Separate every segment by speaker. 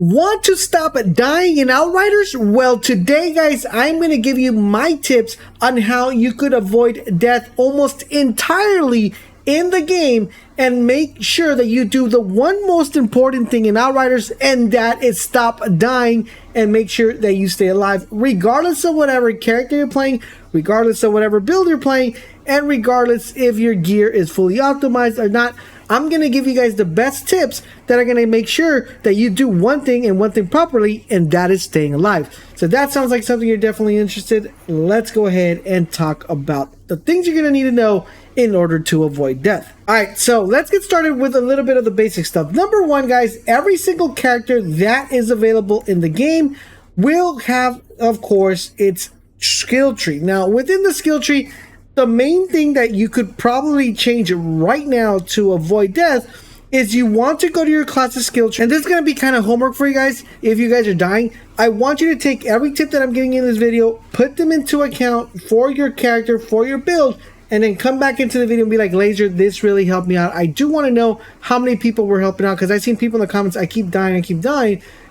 Speaker 1: Want to stop dying in Outriders? Well, today, guys, I'm going to give you my tips on how you could avoid death almost entirely in the game and make sure that you do the one most important thing in Outriders, and that is stop dying and make sure that you stay alive regardless of whatever character you're playing, regardless of whatever build you're playing, and regardless if your gear is fully optimized or not. I'm going to give you guys the best tips that are going to make sure that you do one thing and one thing properly, and that is staying alive. So that sounds like something you're definitely interested. Let's go ahead and talk about the things you're going to need to know in order to avoid death. Alright, so let's get started with a little bit of the basic stuff. Number one, guys, every single character that is available in the game will have, of course, its skill tree. Now, within the skill tree, the main thing that you could probably change right now to avoid death is you want to go to your class's skill tree. And this is going to be kind of homework for you guys. If you guys are dying, I want you to take every tip that I'm giving you in this video, put them into account for your character, for your build, and then come back into the video and be like, Laser, this really helped me out. I do want to know how many people were helping out, because I've seen people in the comments, I keep dying,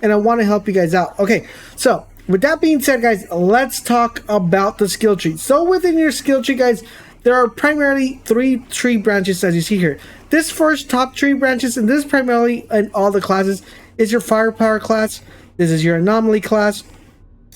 Speaker 1: and I want to help you guys out. Okay, so with that being said, guys, let's talk about the skill tree. So within your skill tree, guys, there are primarily 3 tree branches, as you see here. This first top tree branches, and this is primarily in all the classes, is your firepower class. This is your anomaly class.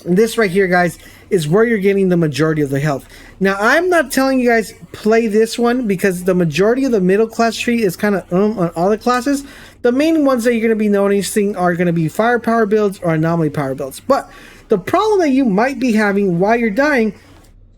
Speaker 1: And this right here, guys, is where you're getting the majority of the health. Now, I'm not telling you guys play this one, because the majority of the middle class tree is kind of on all the classes. The main ones that you're going to be noticing are going to be firepower builds or anomaly power builds. But the problem that you might be having while you're dying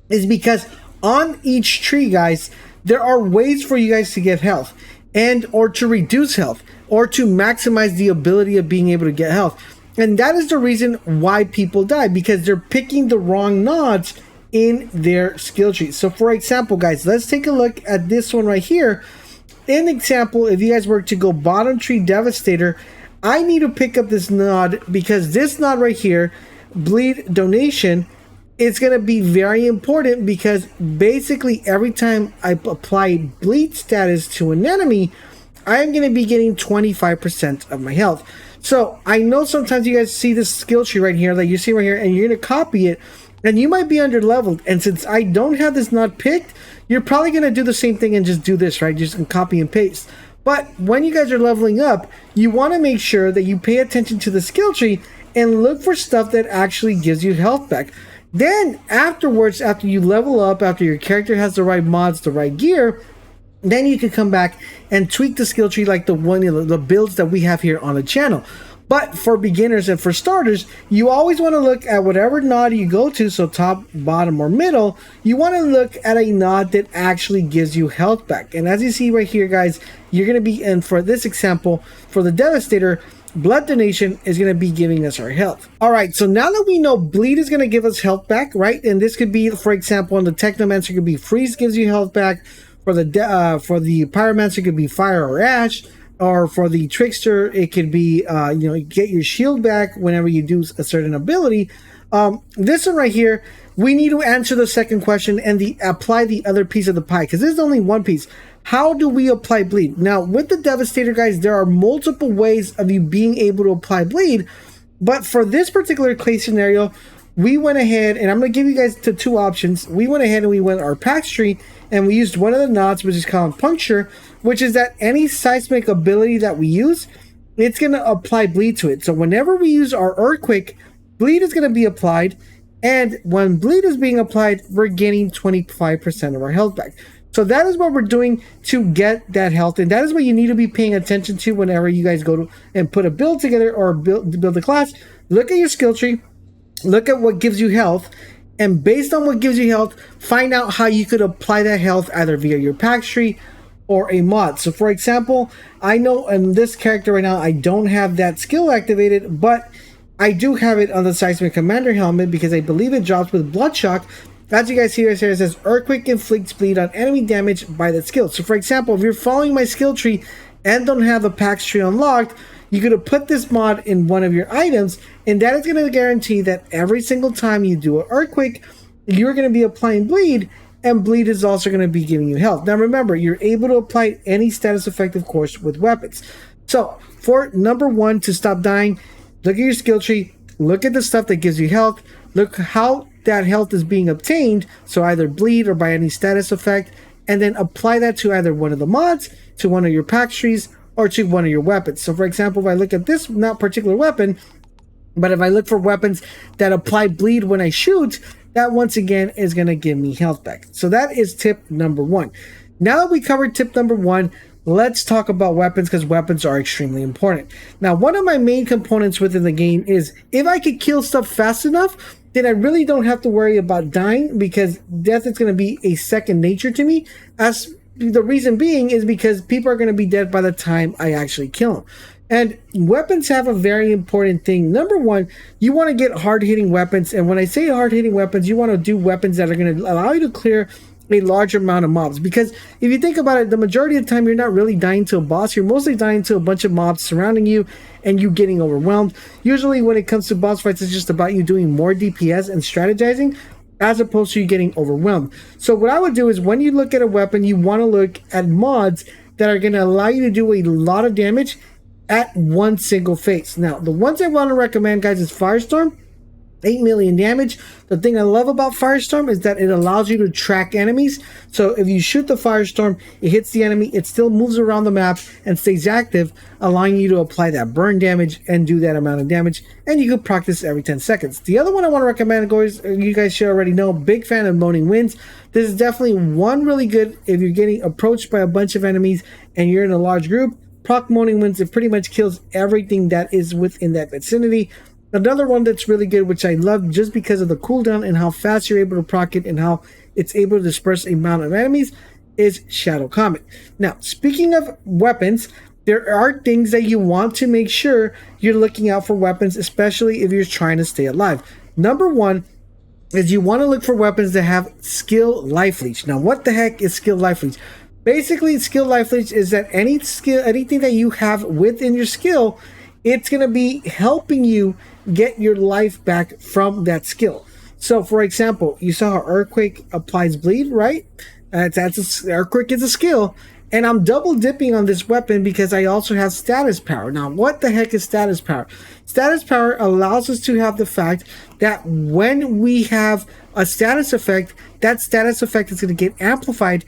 Speaker 1: is because on each tree, guys, there are ways for you guys to get health, and or to reduce health, or to maximize the ability of being able to get health. And that is the reason why people die, because they're picking the wrong nodes in their skill tree. So for example, guys, let's take a look at this one right here. In example, if you guys were to go bottom tree Devastator, I need to pick up this node, because this node right here, bleed donation, is going to be very important, because basically every time I apply bleed status to an enemy, I am going to be getting 25% of my health. So I know sometimes you guys see this skill tree right here that you see right here, and you're going to copy it, and you might be under leveled. And since I don't have this node picked, you're probably going to do the same thing and just do this, right? Just copy and paste. But when you guys are leveling up, you want to make sure that you pay attention to the skill tree and look for stuff that actually gives you health back. Then afterwards, after you level up, after your character has the right mods, the right gear, then you can come back and tweak the skill tree like the builds that we have here on the channel. But for beginners and for starters, you always want to look at whatever node you go to, so top, bottom, or middle. You want to look at a node that actually gives you health back. And as you see right here, guys, you're going to be, and for this example, for the Devastator, blood donation is going to be giving us our health. All right, so now that we know bleed is going to give us health back, right? And this could be, for example, on the Technomancer could be freeze gives you health back. For the Pyromancer, it could be fire or ash. Or for the Trickster, it could be, get your shield back whenever you do a certain ability. This one right here, we need to answer the second question and apply the other piece of the pie, because this is only one piece. How do we apply bleed? Now, with the Devastator, guys, there are multiple ways of you being able to apply bleed. But for this particular case scenario, we went ahead, and I'm going to give you guys the 2 options. We went ahead and we went our pack tree, and we used one of the nodes, which is called puncture, which is that any seismic ability that we use, it's going to apply bleed to it. So whenever we use our earthquake, bleed is going to be applied, and when bleed is being applied, we're getting 25% of our health back. So that is what we're doing to get that health, and that is what you need to be paying attention to whenever you guys go to and put a build together or build a class. Look at your skill tree, look at what gives you health, and based on what gives you health, find out how you could apply that health either via your pack tree or a mod. So for example, I know in this character right now, I don't have that skill activated, but I do have it on the Seismic Commander helmet, because I believe it drops with Blood Shock. As you guys see right here, it says Earthquake inflicts bleed on enemy damage by that skill. So for example, if you're following my skill tree and don't have a pack tree unlocked, you're going to put this mod in one of your items, and that is going to guarantee that every single time you do an Earthquake, you're going to be applying bleed, and bleed is also going to be giving you health. Now remember, you're able to apply any status effect, of course, with weapons. So for number 1, to stop dying, look at your skill tree, look at the stuff that gives you health, look how that health is being obtained, so either bleed or by any status effect, and then apply that to either one of the mods, to one of your pack trees, or to one of your weapons. So for example, if I look at this not particular weapon, but if I look for weapons that apply bleed when I shoot, that once again is going to give me health back. So that is tip number 1. Now that we covered tip number 1, let's talk about weapons, because weapons are extremely important. Now, one of my main components within the game is if I could kill stuff fast enough, then I really don't have to worry about dying, because death is going to be a second nature to me. As the reason being is because people are going to be dead by the time I actually kill them. And weapons have a very important thing. Number 1, you want to get hard-hitting weapons. And when I say hard-hitting weapons, you want to do weapons that are going to allow you to clear a large amount of mobs. Because if you think about it, the majority of the time, you're not really dying to a boss. You're mostly dying to a bunch of mobs surrounding you and you getting overwhelmed. Usually when it comes to boss fights, it's just about you doing more DPS and strategizing, as opposed to you getting overwhelmed. So what I would do is when you look at a weapon, you want to look at mods that are going to allow you to do a lot of damage at one single phase. Now, the ones I want to recommend, guys, is Firestorm. 8 million damage. The thing I love about Firestorm is that it allows you to track enemies. So if you shoot the Firestorm, it hits the enemy, it still moves around the map and stays active, allowing you to apply that burn damage and do that amount of damage. And you can practice every 10 seconds. The other one I want to recommend, guys, you guys should already know, big fan of Moaning Winds. This is definitely one really good if you're getting approached by a bunch of enemies and you're in a large group. Proc Moaning Winds, it pretty much kills everything that is within that vicinity. Another one that's really good, which I love just because of the cooldown and how fast you're able to proc it and how it's able to disperse a amount of enemies, is Shadow Comet. Now, speaking of weapons, there are things that you want to make sure you're looking out for weapons, especially if you're trying to stay alive. Number 1 is you want to look for weapons that have skill life leech. Now, what the heck is skill life leech? Basically, skill life leech is that anything that you have within your skill, it's going to be helping you get your life back from that skill. So, for example, you saw how Earthquake applies bleed, right? Earthquake is a skill, and I'm double dipping on this weapon because I also have status power. Now, what the heck is status power? Status power allows us to have the fact that when we have a status effect, that status effect is going to get amplified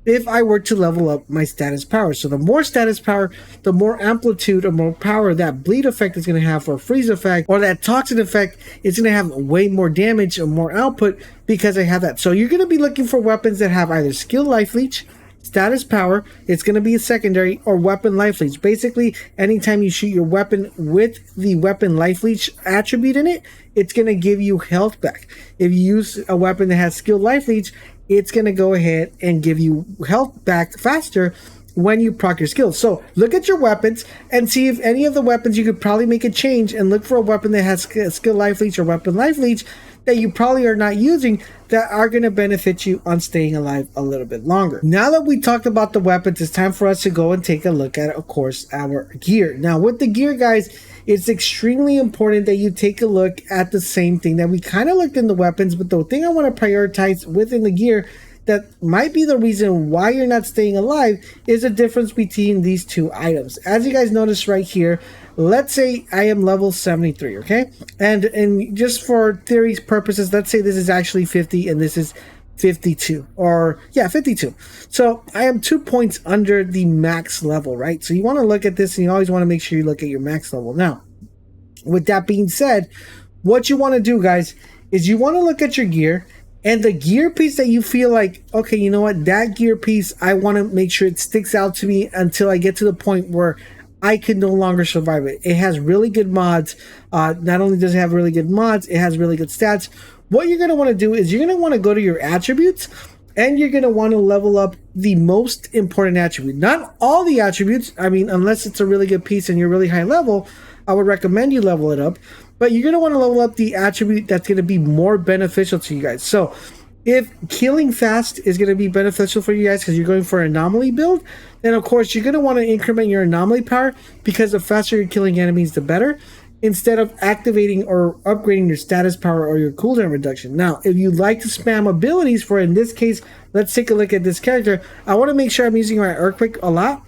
Speaker 1: if I were to level up my status power. So the more status power, the more amplitude or more power that bleed effect is going to have, or freeze effect, or that toxin effect is going to have way more damage or more output because I have that. So you're going to be looking for weapons that have either skill life leech, status power, it's going to be a secondary, or weapon life leech. Basically, anytime you shoot your weapon with the weapon life leech attribute in it, it's going to give you health back. If you use a weapon that has skill life leech, it's going to go ahead and give you health back faster when you proc your skills. So look at your weapons and see if any of the weapons you could probably make a change and look for a weapon that has skill life leech or weapon life leech that you probably are not using that are going to benefit you on staying alive a little bit longer. Now that we talked about the weapons, it's time for us to go and take a look at, of course, our gear. Now with the gear, guys, it's extremely important that you take a look at the same thing that we kind of looked in the weapons, but the thing I want to prioritize within the gear that might be the reason why you're not staying alive is the difference between these two items. As you guys notice right here, let's say I am level 73, okay? And just for theory's purposes, let's say this is actually 50 and this is 52, or yeah, 52. So I am 2 points under the max level, right? So you want to look at this and you always want to make sure you look at your max level. Now, with that being said, what you want to do, guys, is you want to look at your gear, and the gear piece that you feel like, okay, you know what, that gear piece, I want to make sure it sticks out to me until I get to the point where I can no longer survive it. It has really good mods. Not only does it have really good mods, it has really good stats. What you're going to want to do is you're going to want to go to your attributes, and you're going to want to level up the most important attribute. Not all the attributes. I mean, unless it's a really good piece and you're really high level, I would recommend you level it up. But you're going to want to level up the attribute that's going to be more beneficial to you guys. So if killing fast is going to be beneficial for you guys because you're going for an anomaly build, then of course you're going to want to increment your anomaly power, because the faster you're killing enemies, the better, instead of activating or upgrading your status power or your cooldown reduction. Now, if you like to spam abilities, for in this case, let's take a look at this character. I want to make sure I'm using my Earthquake a lot.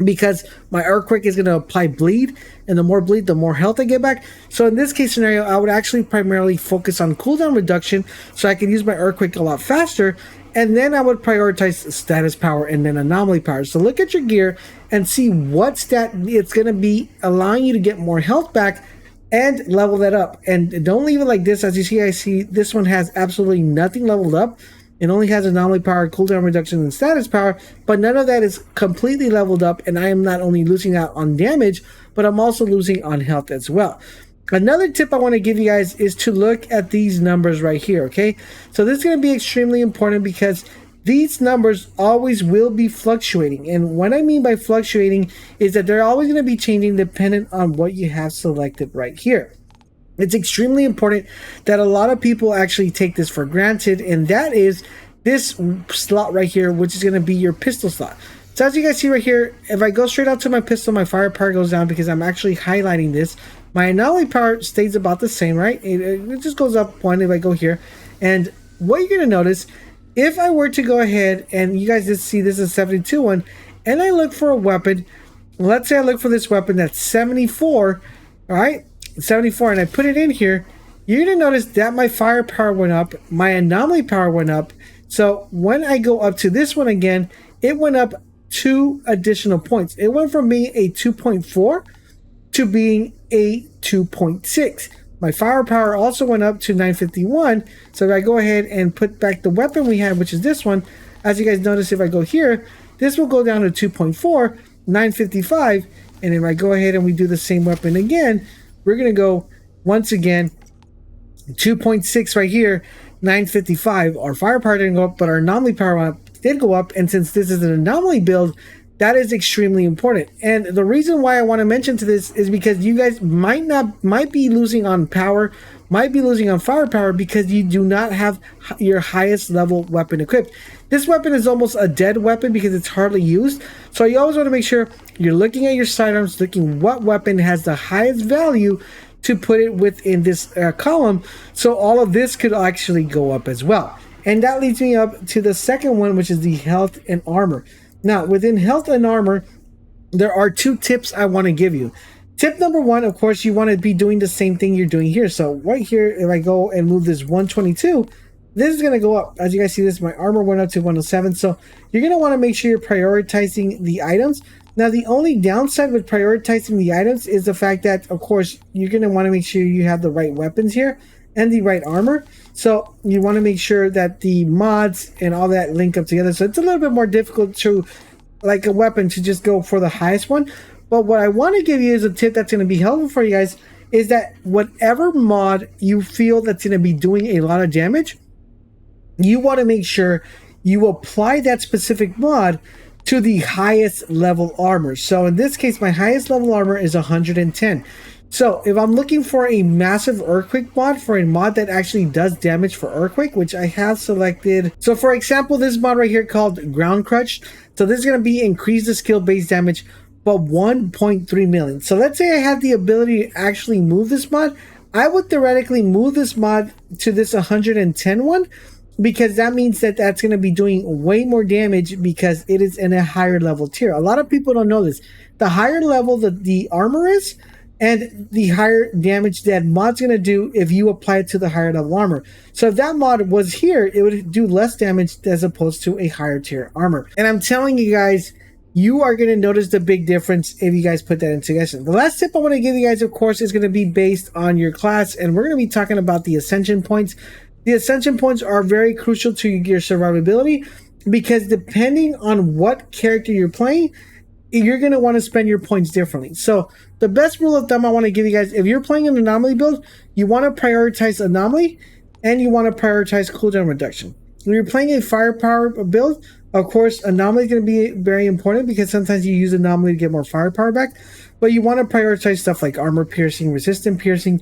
Speaker 1: because my earthquake is going to apply bleed, and the more bleed, the more health I get back. So in this case scenario, I would actually primarily focus on cooldown reduction so I can use my earthquake a lot faster, and then I would prioritize status power and then anomaly power. So look at your gear and see what stat it's going to be allowing you to get more health back and level that up. And don't leave it like this. As you see, I see this one has absolutely nothing leveled up. It only has anomaly power, cooldown reduction, and status power, but none of that is completely leveled up, and I am not only losing out on damage, but I'm also losing on health as well. Another tip I want to give you guys is to look at these numbers right here, okay? So this is going to be extremely important because these numbers always will be fluctuating, and what I mean by fluctuating is that they're always going to be changing dependent on what you have selected right here. It's extremely important that a lot of people actually take this for granted, and that is this slot right here, which is going to be your pistol slot. So as you guys see right here, if I go straight out to my pistol, my firepower goes down because I'm actually highlighting this. My anomaly power stays about the same, right? It just goes up one if I go here. And what you're going to notice, if I were to go ahead, and you guys just see this is 72 one, and I look for a weapon, let's say I look for this weapon that's 74, all right? 74, and I put it in here, you're going to notice that my firepower went up, my anomaly power went up. So when I go up to this one again, it went up 2 additional points. It went from being a 2.4 to being a 2.6. My firepower also went up to 951. So if I go ahead and put back the weapon we had, which is this one, as you guys notice, if I go here, this will go down to 2.4, 955. And if I go ahead and we do the same weapon again, we're going to go once again 2.6 right here, 955. Our firepower didn't go up, but our anomaly power did go up. And since this is an anomaly build, that is extremely important. And the reason why I want to mention to this is because you guys might be losing on power, might be losing on firepower because you do not have your highest level weapon equipped. This weapon is almost a dead weapon because it's hardly used. So you always want to make sure you're looking at your sidearms, looking what weapon has the highest value to put it within this column. So all of this could actually go up as well. And that leads me up to the second one, which is the health and armor. Now, within health and armor, there are 2 tips I want to give you. Tip number 1, of course, you want to be doing the same thing you're doing here. So right here, if I go and move this 122, this is going to go up. As you guys see this, my armor went up to 107. So you're going to want to make sure you're prioritizing the items. Now, the only downside with prioritizing the items is the fact that, of course, you're going to want to make sure you have the right weapons here and the right armor. So you want to make sure that the mods and all that link up together. So it's a little bit more difficult to, like a weapon, to just go for the highest one. But what I want to give you is a tip that's going to be helpful for you guys is that whatever mod you feel that's going to be doing a lot of damage, you want to make sure you apply that specific mod to the highest level armor. So in this case, my highest level armor is 110. So if I'm looking for a massive earthquake mod, for a mod that actually does damage for earthquake, which I have selected. So for example, this mod right here called Ground Crush. So this is going to be increase the skill base damage, but 1.3 million. So let's say I had the ability to actually move this mod. I would theoretically move this mod to this 110 one, because that means that that's going to be doing way more damage because it is in a higher level tier. A lot of people don't know this. The higher level that the armor is, and the higher damage that mod's going to do if you apply it to the higher level armor. So if that mod was here, it would do less damage as opposed to a higher tier armor. And I'm telling you guys, you are going to notice the big difference if you guys put that into action. The last tip I want to give you guys, of course, is going to be based on your class. And we're going to be talking about the Ascension points. The Ascension points are very crucial to your survivability because depending on what character you're playing, you're going to want to spend your points differently. So the best rule of thumb I want to give you guys, if you're playing an anomaly build, you want to prioritize anomaly and you want to prioritize cooldown reduction. If you're playing a firepower build, of course, anomaly is going to be very important because sometimes you use anomaly to get more firepower back, but you want to prioritize stuff like armor piercing, resistant piercing,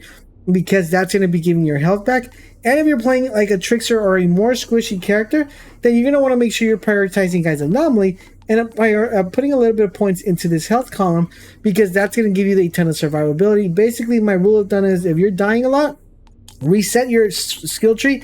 Speaker 1: because that's going to be giving your health back. And if you're playing like a trickster or a more squishy character, then you're going to want to make sure you're prioritizing guys anomaly and putting a little bit of points into this health column because that's going to give you a ton of survivability. Basically, my rule of thumb is if you're dying a lot, reset your skill tree,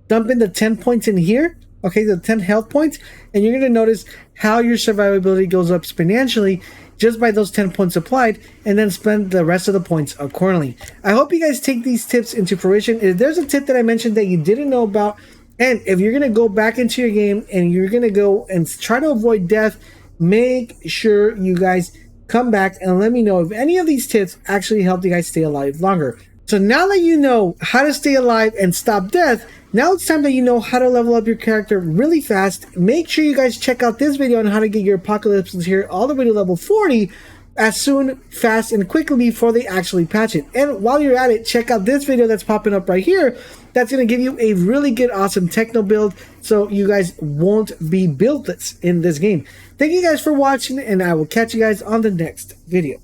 Speaker 1: dump in the 10 points in here, okay, the 10 health points, and you're going to notice how your survivability goes up exponentially just by those 10 points applied, and then spend the rest of the points accordingly. I hope you guys take these tips into fruition. If there's a tip that I mentioned that you didn't know about, and if you're going to go back into your game and you're going to go and try to avoid death, make sure you guys come back and let me know if any of these tips actually helped you guys stay alive longer. So now that you know how to stay alive and stop death, now it's time that you know how to level up your character really fast. Make sure you guys check out this video on how to get your apocalypses here all the way to level 40 as soon, fast, and quickly before they actually patch it. And while you're at it, check out this video that's popping up right here. That's going to give you a really good, awesome techno build so you guys won't be buildless in this game. Thank you guys for watching, and I will catch you guys on the next video.